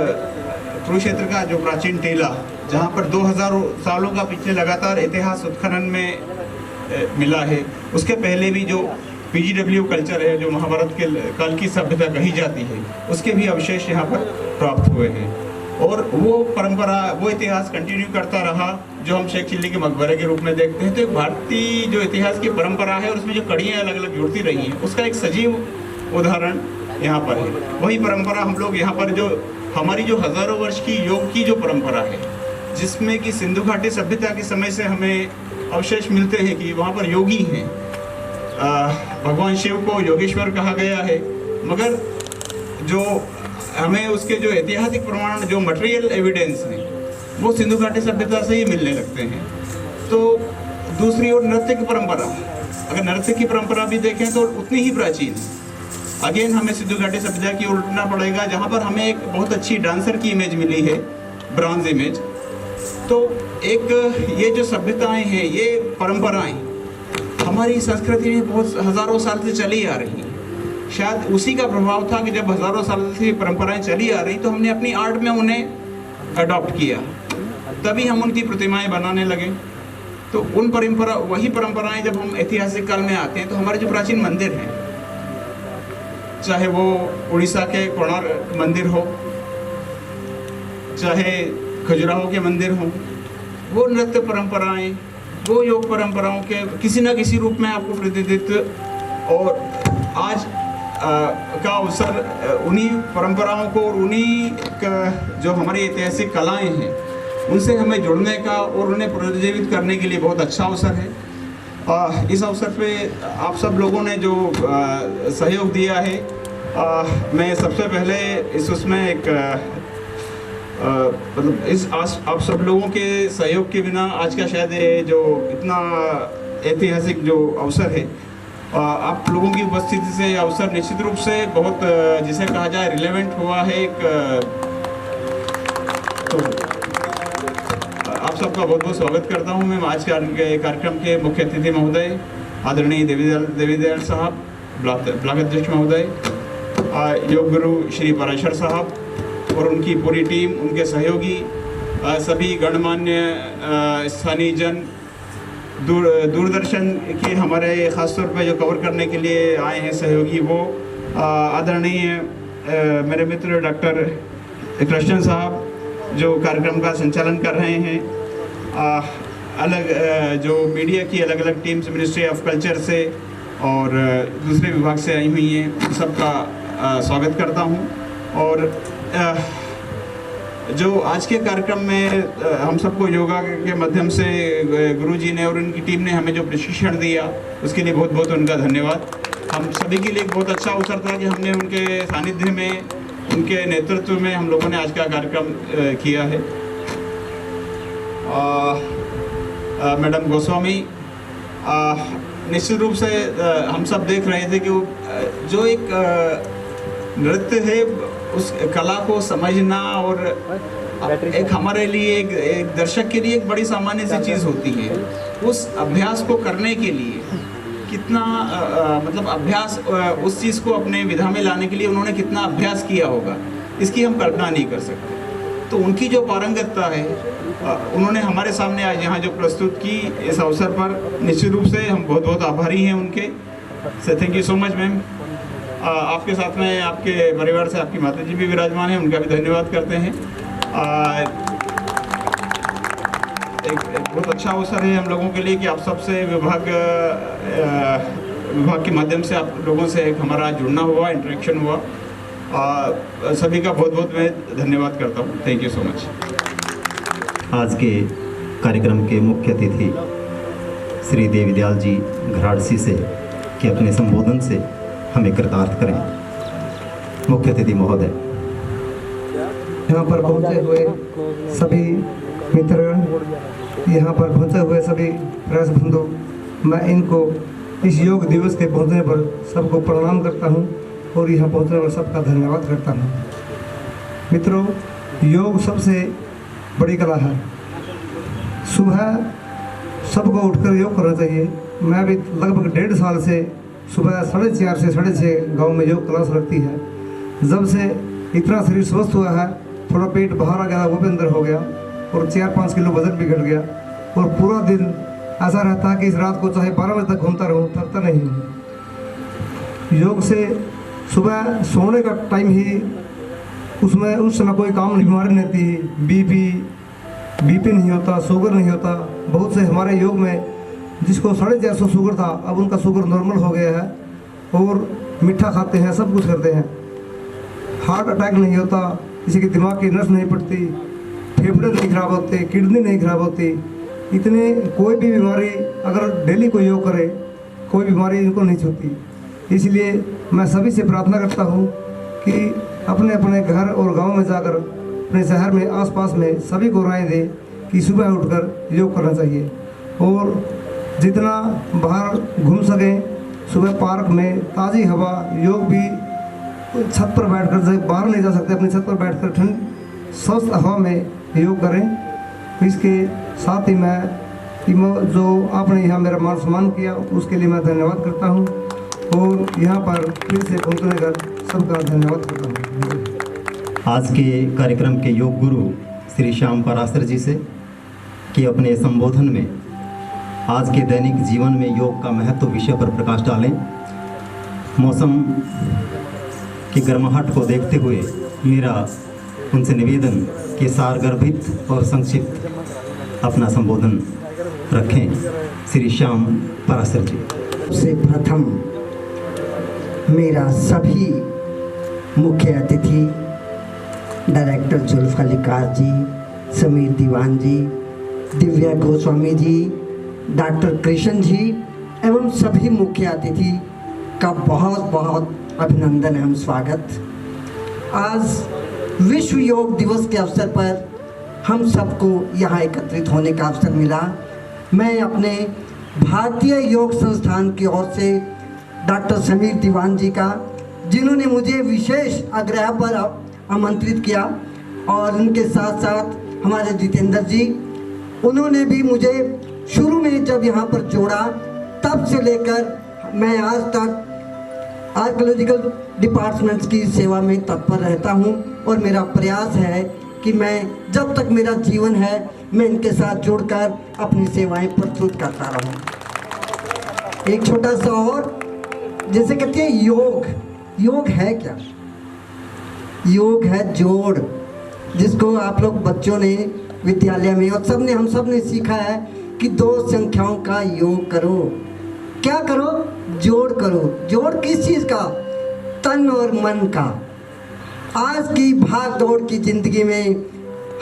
कुरुक्षेत्र का जो प्राचीन टीला, जहाँ पर 2000 सालों का पिछले लगातार इतिहास उत्खनन में मिला है, उसके पहले भी जो PGW कल्चर है, जो महाभारत के काल की सभ्यता कही जाती है, उसके भी अवशेष यहाँ पर प्राप्त हुए हैं। और वो परंपरा, वो इतिहास कंटिन्यू करता रहा जो हम शेख चिल्ली के मकबरे के रूप में देखते हैं। तो एक भारतीय जो इतिहास की परंपरा है और उसमें जो कड़ियाँ अलग अलग जुड़ती रही हैं, उसका एक सजीव उदाहरण यहाँ पर है। वही परंपरा हम लोग यहाँ पर जो हमारी जो हज़ारों वर्ष की योग की जो परंपरा है, जिसमें कि सिंधु घाटी सभ्यता के समय से हमें अवशेष मिलते हैं कि वहाँ पर योगी हैं। भगवान शिव को योगेश्वर कहा गया है, मगर जो हमें उसके जो ऐतिहासिक प्रमाण, जो मटेरियल एविडेंस हैं, वो सिंधु घाटी सभ्यता से ही मिलने लगते हैं। तो दूसरी ओर नृत्य की परंपरा, अगर नृत्य की परंपरा भी देखें तो उतनी ही प्राचीन है। अगेन हमें सिंधु घाटी सभ्यता की ओर उठना पड़ेगा, जहाँ पर हमें एक बहुत अच्छी डांसर की इमेज मिली है, ब्रॉन्ज इमेज। तो एक ये जो सभ्यताएं हैं, ये परंपराएं हमारी संस्कृति में बहुत हज़ारों साल से चली आ रही हैं। शायद उसी का प्रभाव था कि जब हज़ारों साल से परंपराएं चली आ रही तो हमने अपनी आर्ट में उन्हें अडॉप्ट किया, तभी हम उनकी प्रतिमाएं बनाने लगे। तो वही परंपराएं जब हम ऐतिहासिक काल में आते हैं तो हमारे जो प्राचीन मंदिर हैं, चाहे वो उड़ीसा के कोणार्क मंदिर हो, चाहे खजुराहो के मंदिर हो, वो नृत्य परंपराएं, वो योग परंपराओं के किसी न किसी रूप में आपको प्रतिनिधित्व और आज का अवसर उन्हीं परंपराओं को और उन्हीं जो हमारी ऐतिहासिक कलाएं हैं उनसे हमें जुड़ने का और उन्हें पुनर्जीवित करने के लिए बहुत अच्छा अवसर है। इस अवसर पे आप सब लोगों ने जो सहयोग दिया है, मैं सबसे पहले उसमें एक मतलब आप सब लोगों के सहयोग के बिना आज का शायद ये जो इतना ऐतिहासिक जो अवसर है, आप लोगों की उपस्थिति से अवसर निश्चित रूप से बहुत जिसे कहा जाए रिलेवेंट हुआ है। तो आप सबका बहुत बहुत स्वागत करता हूं मैं। आज के कार्यक्रम के मुख्य अतिथि महोदय आदरणीय देवीदयाल साहब, ब्लॉक अध्यक्ष महोदय, योग गुरु श्री पराशर साहब और उनकी पूरी टीम, उनके सहयोगी, सभी गणमान्य स्थानीय जन, दूरदर्शन के हमारे ख़ासतौर पर जो कवर करने के लिए आए हैं सहयोगी, वो आदरणीय मेरे मित्र डॉक्टर कृष्णन साहब जो कार्यक्रम का संचालन कर रहे हैं, अलग जो मीडिया की अलग अलग टीम्स मिनिस्ट्री ऑफ कल्चर से और दूसरे विभाग से आई हुई हैं, सबका स्वागत करता हूं। और जो आज के कार्यक्रम में हम सबको योगा के माध्यम से गुरुजी ने और उनकी टीम ने हमें जो प्रशिक्षण दिया, उसके लिए बहुत बहुत उनका धन्यवाद। हम सभी के लिए एक बहुत अच्छा अवसर था कि हमने उनके सानिध्य में, उनके नेतृत्व में हम लोगों ने आज का कार्यक्रम किया है। मैडम गोस्वामी, निश्चित रूप से हम सब देख रहे थे कि वो जो एक नृत्य है, उस कला को समझना और एक हमारे लिए एक दर्शक के लिए एक बड़ी सामान्य सी चीज़ होती है। उस अभ्यास को करने के लिए कितना मतलब अभ्यास, उस चीज़ को अपने विधा में लाने के लिए उन्होंने कितना अभ्यास किया होगा, इसकी हम कल्पना नहीं कर सकते। तो उनकी जो पारंगतता है उन्होंने हमारे सामने आज यहाँ जो प्रस्तुत की इस अवसर पर, निश्चित रूप से हम बहुत बहुत आभारी हैं उनके से। Thank you so much ma'am. आपके साथ में आपके परिवार से आपकी माता जी भी विराजमान हैं, उनका भी धन्यवाद करते हैं। एक बहुत अच्छा अवसर है हम लोगों के लिए कि आप सबसे विभाग के माध्यम से आप लोगों से एक हमारा जुड़ना हुआ, इंटरेक्शन हुआ। सभी का बहुत बहुत मैं धन्यवाद करता हूँ। Thank you so much.
आज के कार्यक्रम के मुख्य अतिथि श्री देवीदयाल जी घराड़सी से कि अपने संबोधन से हमें कृतार्थ करें। मुख्य अतिथि महोदय।
यहाँ पर पहुँचे हुए सभी मित्रगण, यहाँ पर पहुँचे हुए सभी प्रेस बंधु, मैं इनको इस योग दिवस के पहुँचने पर सबको प्रणाम करता हूँ और यहाँ पहुँचने पर सबका धन्यवाद करता हूँ। मित्रों, योग सबसे बड़ी कला है। सुबह सबको उठकर योग करना चाहिए। मैं भी लगभग 1.5 साल से सुबह 4:30 से 6:30 गांव में योग क्लास लगती है। जब से इतना शरीर स्वस्थ हुआ है, थोड़ा पेट बाहर आ गया, वो भी अंदर हो गया और 4-5 किलो वजन भी घट गया और पूरा दिन ऐसा रहता है कि इस रात को चाहे 12 बजे तक घूमता रहूँ, थकता नहीं हूँ। योग से सुबह सोने का टाइम ही उसमें उस समय कोई काम नहीं, बीमारी नहीं होती, बीपी नहीं होता, शुगर नहीं होता। बहुत से हमारे योग में जिसको 450 शुगर था, अब उनका शुगर नॉर्मल हो गया है और मीठा खाते हैं, सब कुछ करते हैं। हार्ट अटैक नहीं होता, किसी के दिमाग की नस नहीं पड़ती, फेफड़े नहीं खराब होते, किडनी नहीं खराब होती। इतने कोई भी बीमारी अगर डेली कोई योग करे, कोई बीमारी इनको नहीं छूती। इसलिए मैं सभी से प्रार्थना करता हूँ कि अपने अपने घर और गांव में जाकर, अपने शहर में आसपास में सभी को राय दें कि सुबह उठकर योग करना चाहिए और जितना बाहर घूम सकें, सुबह पार्क में ताज़ी हवा, योग भी छत पर बैठकर, बाहर नहीं जा सकते, अपनी छत पर बैठकर ठंड स्वस्थ हवा में योग करें। इसके साथ ही मैं जो आपने यहाँ मेरा मान सम्मान किया उसके लिए मैं धन्यवाद करता हूँ और यहाँ पर फिर से पहुँचने का सबका धन्यवाद करता हूँ।
आज के कार्यक्रम के योग गुरु श्री श्याम पराशर जी से कि अपने संबोधन में आज के दैनिक जीवन में योग का महत्व विषय पर प्रकाश डालें। मौसम की गर्माहट को देखते हुए मेरा उनसे निवेदन कि सारगर्भित और संक्षिप्त अपना संबोधन रखें। श्री श्याम पराशर जी।
सबसे प्रथम मेरा सभी मुख्य अतिथि डायरेक्टर जुल्फिकार जी, समीर दीवान जी, दिव्या गोस्वामी जी, डॉक्टर कृष्ण जी एवं सभी मुख्य अतिथि का बहुत बहुत अभिनंदन एवं स्वागत। आज विश्व योग दिवस के अवसर पर हम सबको यहाँ एकत्रित होने का अवसर मिला। मैं अपने भारतीय योग संस्थान की ओर से डॉक्टर समीर दीवान जी का, जिन्होंने मुझे विशेष आग्रह पर आमंत्रित किया, और उनके साथ साथ हमारे जितेंद्र जी, उन्होंने भी मुझे शुरू में जब यहाँ पर जोड़ा, तब से लेकर मैं आज तक आर्कियोलॉजिकल डिपार्टमेंट्स की सेवा में तत्पर रहता हूँ और मेरा प्रयास है कि मैं जब तक मेरा जीवन है मैं इनके साथ जुड़कर अपनी सेवाएं प्रस्तुत करता रहूँ। एक छोटा सा और, जैसे कहते हैं योग है क्या? योग है जोड़, जिसको आप लोग बच्चों ने विद्यालय में और हम सब ने सीखा है कि 2 संख्याओं का योग करो। क्या करो? जोड़ करो। जोड़ किस चीज़ का? तन और मन का। आज की भाग दौड़ की जिंदगी में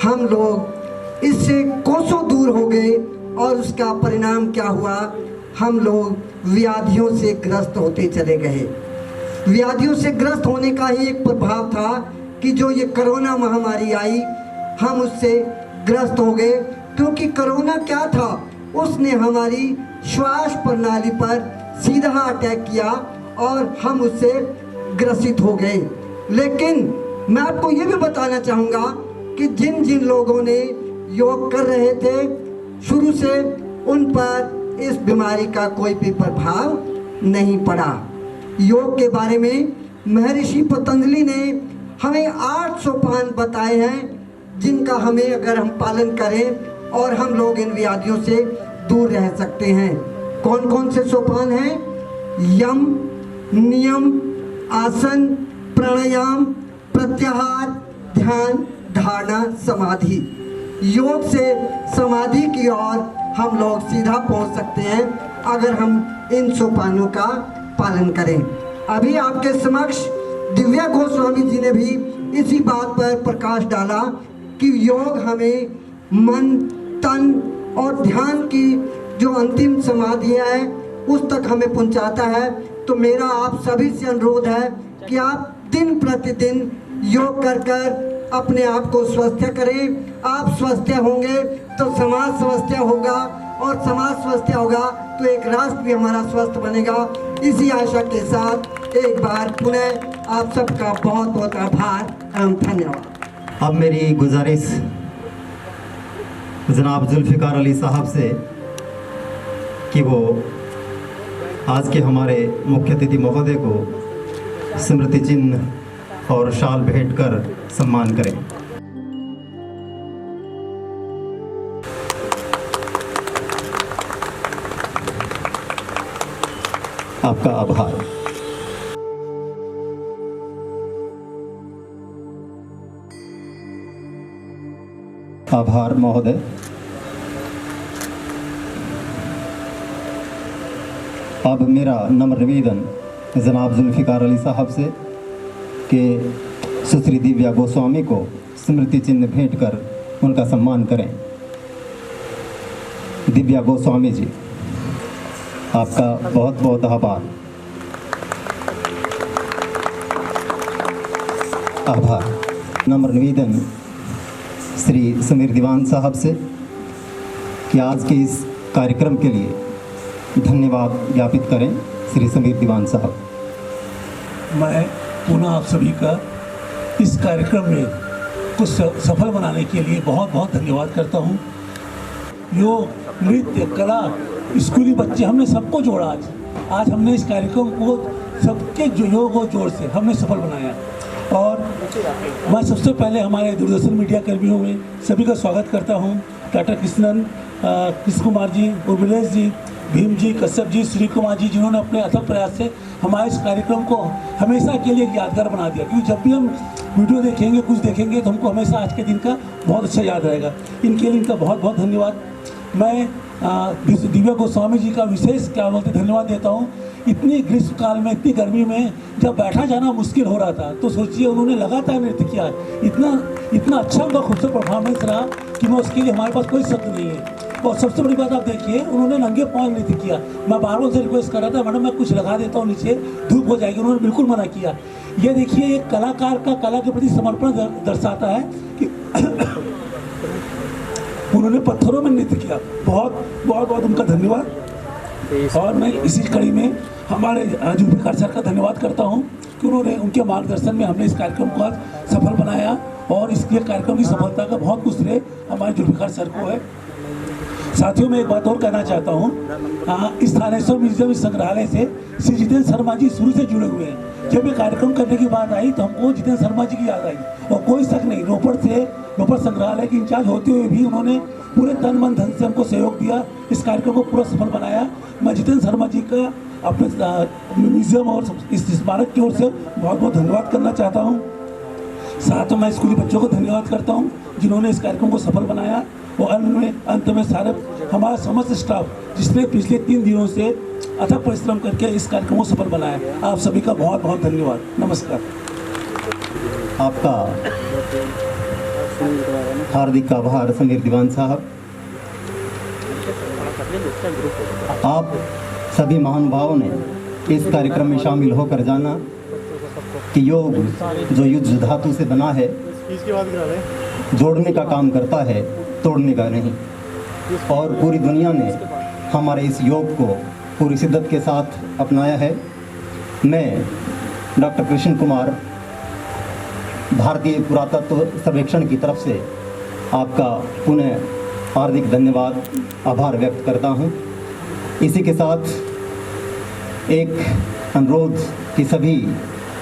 हम लोग इससे कोसों दूर हो गए और उसका परिणाम क्या हुआ? हम लोग व्याधियों से ग्रस्त होते चले गए। व्याधियों से ग्रस्त होने का ही एक प्रभाव था कि जो ये कोरोना महामारी आई, हम उससे ग्रस्त हो गए। क्योंकि कोरोना क्या था? उसने हमारी श्वास प्रणाली पर सीधा अटैक किया और हम उससे ग्रसित हो गए। लेकिन मैं आपको ये भी बताना चाहूँगा कि जिन जिन लोगों ने योग कर रहे थे शुरू से, उन पर इस बीमारी का कोई भी प्रभाव नहीं पड़ा। योग के बारे में महर्षि पतंजलि ने हमें 8 सोपान बताए हैं, जिनका हमें अगर हम पालन करें और हम लोग इन व्याधियों से दूर रह सकते हैं। कौन कौन से सोपान हैं? यम, नियम, आसन, प्राणायाम, प्रत्याहार, ध्यान, धारणा, समाधि। योग से समाधि की ओर हम लोग सीधा पहुंच सकते हैं अगर हम इन सोपानों का पालन करें। अभी आपके समक्ष दिव्या गोस्वामी जी ने भी इसी बात पर प्रकाश डाला कि योग हमें मन, तन और ध्यान की जो अंतिम समाधियाँ हैं उस तक हमें पहुंचाता है। तो मेरा आप सभी से अनुरोध है कि आप दिन प्रतिदिन योग कर कर अपने आप को स्वस्थ करें। आप स्वस्थ होंगे तो समाज स्वस्थ होगा, और समाज स्वस्थ होगा तो एक राष्ट्र भी हमारा स्वस्थ बनेगा। इसी आशा के साथ एक बार पुनः आप सबका बहुत बहुत आभार एवं धन्यवाद।
अब मेरी गुजारिश जनाब जुल्फ़िकार अली साहब से कि वो आज के हमारे मुख्य अतिथि महोदय को स्मृति चिन्ह और शाल भेंट कर सम्मान करें। आपका आभार। आभार महोदय। अब मेरा नम्र निवेदन जनाब जुल्फ़िकार अली साहब से कि सुश्री दिव्या गोस्वामी को स्मृति चिन्ह भेंट कर उनका सम्मान करें। दिव्या गोस्वामी जी, आपका बहुत बहुत आभार। आभार। नम्र निवेदन श्री समीर दीवान साहब से कि आज के इस कार्यक्रम के लिए धन्यवाद ज्ञापित करें। श्री समीर दीवान साहब।
मैं पुनः आप सभी का इस कार्यक्रम में कुछ सफल बनाने के लिए बहुत बहुत धन्यवाद करता हूँ। योग, नृत्य, कला, स्कूली बच्चे, हमने सबको जोड़ा। आज हमने इस कार्यक्रम को सबके जो योग और जोड़ से हमने सफल बनाया। और मैं सबसे पहले हमारे दूरदर्शन मीडिया कर्मियों में सभी का स्वागत करता हूँ। टाटा कृष्णन, कृष्ण कुमार जी, उर्मिलेश जी, भीम जी, कश्यप जी, श्री कुमार जी, जिन्होंने अपने अथक प्रयास से हमारे इस कार्यक्रम को हमेशा के लिए यादगार बना दिया। क्योंकि जब भी हम वीडियो देखेंगे, कुछ देखेंगे, तो हमको हमेशा आज के दिन का बहुत अच्छा याद रहेगा। इनके लिए इनका बहुत बहुत धन्यवाद। मैं दिव्या गोस्वामी जी का विशेष धन्यवाद देता हूँ। इतनी ग्रीष्म काल में, इतनी गर्मी में जब बैठा जाना मुश्किल हो रहा था, तो सोचिए उन्होंने लगातार नृत्य किया। इतना अच्छा उनका खूबसूरत परफॉर्मेंस रहा कि मैं उसके लिए हमारे पास कोई शब्द नहीं है। और सबसे बड़ी बात आप देखिए, उन्होंने नंगे पाँव नृत्य किया। मैं बार बार से रिक्वेस्ट कर रहा था, मैडम मैं कुछ लगा देता हूँ नीचे, धूप हो जाएगी। उन्होंने बिल्कुल मना किया। ये देखिए, एक कलाकार का कला के प्रति समर्पण दर्शाता है कि उन्होंने पत्थरों में नृत्य किया। बहुत बहुत बहुत उनका धन्यवाद। और मैं इसी कड़ी में हमारे जुल्फ़िकार सर का धन्यवाद करता हूँ कि उन्होंने, उनके मार्गदर्शन में हमने इस कार्यक्रम को आज सफल बनाया। और इसके कार्यक्रम की सफलता का बहुत कुछ श्रेय हमारे जुल्फ़िकार सर को है। साथियों, मैं एक बात और कहना चाहता हूँ। इस थानेश्वर म्यूजियम संग्रहालय से श्री जितेंद्र शर्मा जी शुरू से जुड़े हुए हैं। जब ये कार्यक्रम करने की बात आई तो हमको जितेंद्र शर्मा जी की याद आई। और कोई शक नहीं, रोपड़ संग्रहालय के इंचार्ज होते हुए भी उन्होंने पूरे तन मन धन से हमको सहयोग दिया, इस कार्यक्रम को पूरा सफल बनाया। मैं जितेंद्र शर्मा जी का अपने म्यूजियम और इस स्मारक की ओर से बहुत बहुत धन्यवाद करना चाहता हूँ। साथ में स्कूली बच्चों को धन्यवाद करता हूँ जिन्होंने इस कार्यक्रम को सफल बनाया। और अंत में सारे हमारा समस्त स्टाफ जिसने पिछले 3 दिनों से अथक परिश्रम करके इस कार्यक्रम को सफल बनाया, आप सभी का बहुत बहुत धन्यवाद। नमस्कार।
आपका हार्दिक आभार समीर दीवान साहब। आप सभी महानुभावों ने इस कार्यक्रम में शामिल होकर जाना कि योग जो युद्ध धातु से बना है, जोड़ने का काम करता है, तोड़ने का नहीं। और पूरी दुनिया ने हमारे इस योग को पूरी शिद्दत के साथ अपनाया है। मैं डॉक्टर कृष्ण कुमार, भारतीय पुरातत्व सर्वेक्षण की तरफ से आपका पुनः हार्दिक धन्यवाद, आभार व्यक्त करता हूं। इसी के साथ एक अनुरोध कि सभी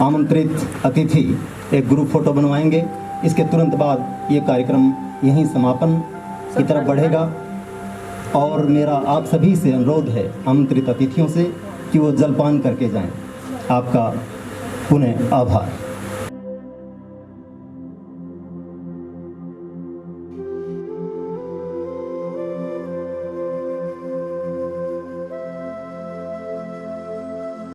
आमंत्रित अतिथि एक ग्रुप फोटो बनवाएंगे इसके तुरंत बाद ये कार्यक्रम यहीं समापन की तरफ बढ़ेगा और मेरा आप सभी से अनुरोध है, आमंत्रित अतिथियों से, कि वो जलपान करके जाएं। आपका पुनः आभार।